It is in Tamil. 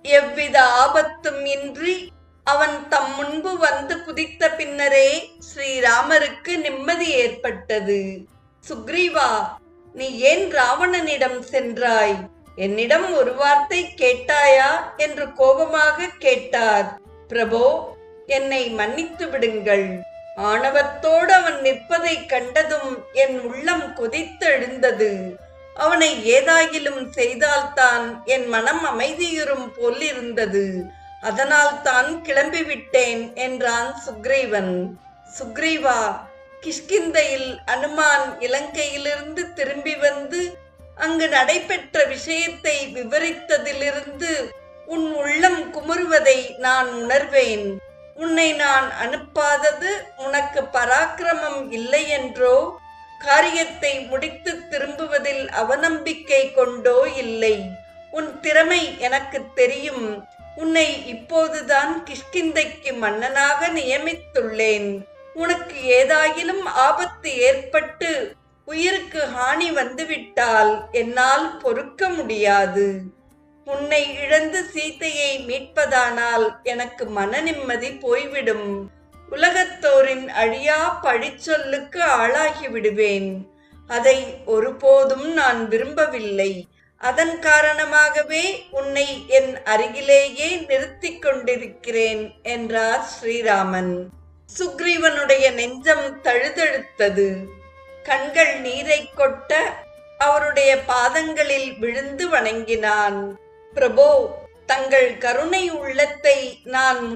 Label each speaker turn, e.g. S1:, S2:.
S1: எவ்வித ஆபத்தும் இன்றி அவன் தம் முன்பு வந்து குதித்த பின்னரே ஸ்ரீராமருக்கு நிம்மதி ஏற்பட்டது. சுக்ரீவா, நீ ஏன் ராவணனிடம் சென்றாய்? என்னிடம் ஒரு வார்த்தை கேட்டாயா என்று கோபமாக கேட்டார். பிரபோ, என்னை மன்னித்து விடுங்கள். ஆணவத்தோடு அவன் நிற்பதை கண்டதும் என் உள்ளம் கொதித்தெழுந்தது. அவனை ஏதாகிலும் செய்தால்தான் என் மனம் அமைதியுறும் போலிருந்தது. அதனால் தான் கிளம்பிவிட்டேன் என்றான் சுக்ரீவன். சுக்ரீவா, கிஷ்கிந்தையில் அனுமான் இலங்கையிலிருந்து திரும்பி வந்து அங்கு நடைபெற்ற விஷயத்தை விவரித்ததிலிருந்து உன் உள்ளம் குமுறுவதை நான் உணர்வேன். உன்னை நான் அனுப்பாதது உனக்கு பராக்கிரமம் இல்லை என்றோ, காரியத்தை முடித்து திரும்புவதில் அவநம்பிக்கை கொண்டோ இல்லை. உன் திறமை எனக்கு தெரியும். உன்னை இப்போதுதான் கிஷ்கிந்தைக்கு மன்னனாக நியமித்துள்ளேன். உனக்கு ஏதாயிலும் ஆபத்து ஏற்பட்டு உயிருக்கு ஹானி வந்துவிட்டால் என்னால் பொறுக்க முடியாது. உன்னை இழந்து சீதையை மீட்பதானால் எனக்கு மன நிம்மதி போய்விடும். உலகத்தோரின் அழியா பழிச்சொல்லுக்கு ஆளாகி விடுவேன். அதை ஒருபோதும் நான் விரும்பவில்லை. அதன் காரணமாகவே உன்னை என் அருகிலேயே நிறுத்திக் கொண்டிருக்கிறேன் என்றார் ஸ்ரீராமன். சுக்ரீவனுடைய நெஞ்சம் தழுதழுத்தது. கண்கள் நீரை கொட்ட அவருடைய பாதங்களில் விழுந்து வணங்கினான். பிரபோ, தங்கள் கருணை உள்ளத்தை நான்